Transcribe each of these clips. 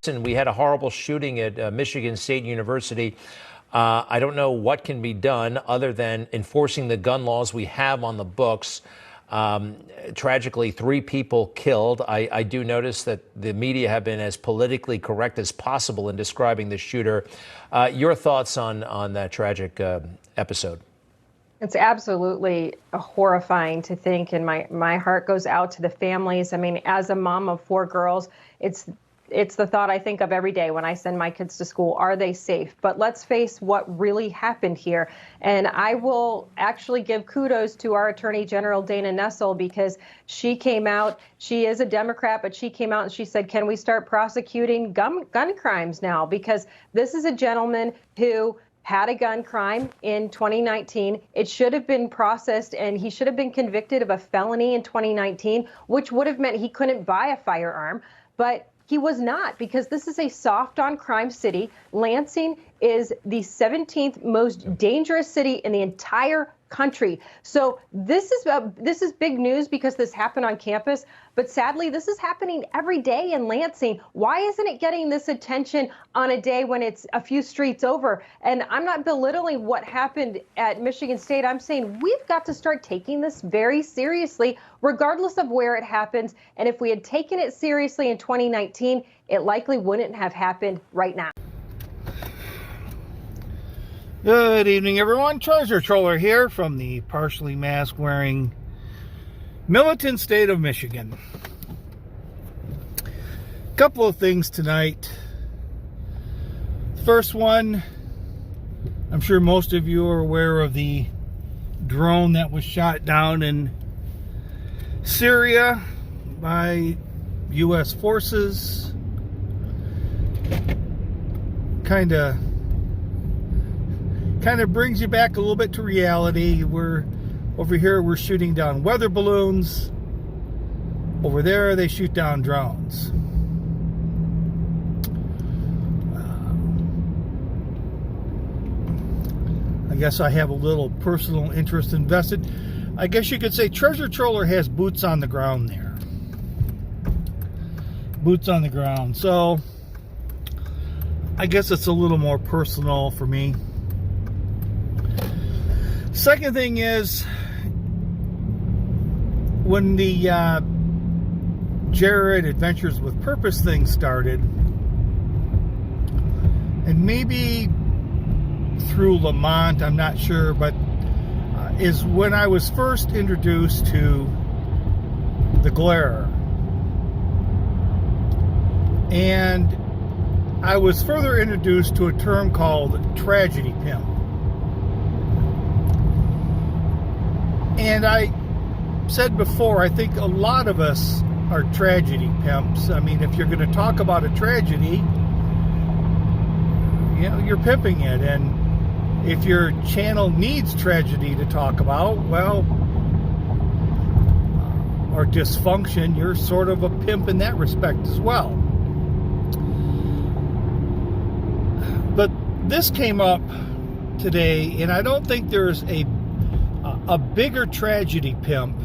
And we had a horrible shooting at Michigan State University. I don't know what can be done other than enforcing the gun laws we have on the books. Tragically, 3 people killed. I do notice that the media have been as politically correct as possible in describing the shooter. Your thoughts on that tragic episode? It's absolutely horrifying to think, and my heart goes out to the families. I mean, as a mom of 4 girls, it's the thought I think of every day when I send my kids to school. Are they safe? But let's face what really happened here. And I will actually give kudos to our Attorney General, Dana Nessel, because she came out. She is a Democrat, but she came out and she said, can we start prosecuting gun crimes now? Because this is a gentleman who had a gun crime in 2019. It should have been processed, and he should have been convicted of a felony in 2019, which would have meant he couldn't buy a firearm. But he was not, because this is a soft on crime city. Lansing is the 17th most dangerous city in the entire country. So this is big news because this happened on campus, but sadly this is happening every day in Lansing. Why isn't it getting this attention on a day when it's a few streets over? And I'm not belittling what happened at Michigan State. I'm saying we've got to start taking this very seriously, regardless of where it happens. And if we had taken it seriously in 2019, it likely wouldn't have happened right now. Good evening, everyone. Treasure Troller here from the partially mask-wearing militant state of Michigan. Couple of things tonight. First one, I'm sure most of you are aware of the drone that was shot down in Syria by U.S. forces. Kind of brings you back a little bit to reality. We're over here, we're shooting down weather balloons. Over there, they shoot down drones. I guess I have a little personal interest invested. I guess you could say Treasure Troller has boots on the ground there. Boots on the ground. So, I guess it's a little more personal for me. Second thing is, when the Jared Adventures with Purpose thing started, and maybe through Lamont, I'm not sure, but is when I was first introduced to the glare. And I was further introduced to a term called tragedy pimp. And I said before, I think a lot of us are tragedy pimps. I mean, if you're going to talk about a tragedy, you know, you're pimping it. And if your channel needs tragedy to talk about, well, or dysfunction, you're sort of a pimp in that respect as well. But this came up today, and I don't think there's a bigger tragedy pimp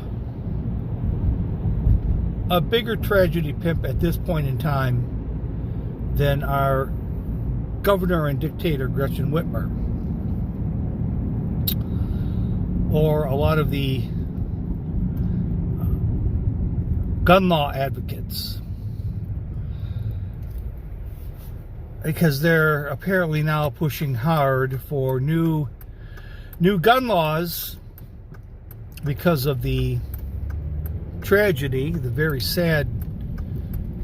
at this point in time than our governor and dictator Gretchen Whitmer, or a lot of the gun law advocates, because they're apparently now pushing hard for new gun laws because of the tragedy, the very sad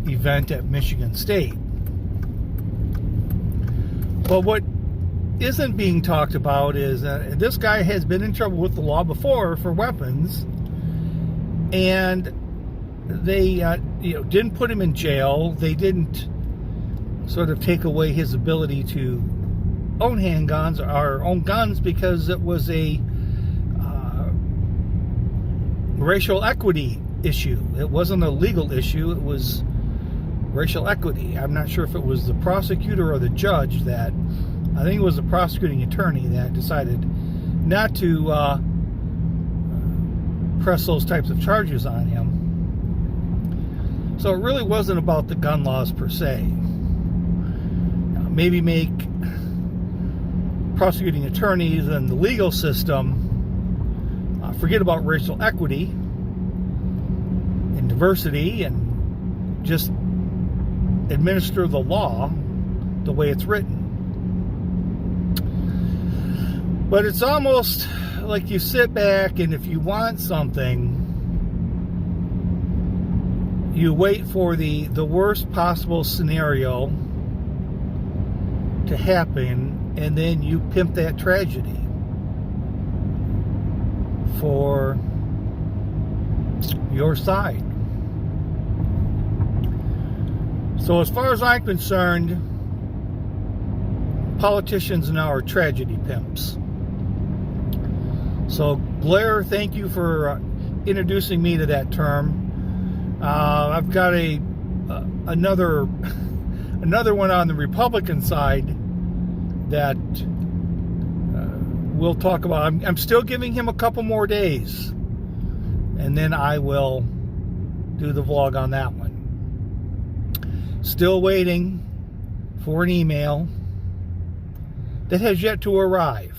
event at Michigan State. But what isn't being talked about is that this guy has been in trouble with the law before for weapons, and they didn't put him in jail. They didn't sort of take away his ability to own handguns or own guns because it was a racial equity issue. It wasn't a legal issue. It was racial equity. I'm not sure if it was the prosecutor or the judge that, I think it was the prosecuting attorney that decided not to press those types of charges on him. So it really wasn't about the gun laws per se. maybe make prosecuting attorneys and the legal system forget about racial equity and diversity and just administer the law the way it's written. But it's almost like you sit back, and if you want something, you wait for the worst possible scenario to happen, and then you pimp that tragedy for your side. So as far as I'm concerned, politicians now are tragedy pimps. So Blair, thank you for introducing me to that term. I've got another one on the Republican side that we'll talk about. I'm still giving him a couple more days, and then I will do the vlog on that one. Still waiting for an email that has yet to arrive.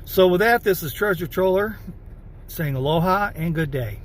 So with that, this is Treasure Troller saying aloha and good day.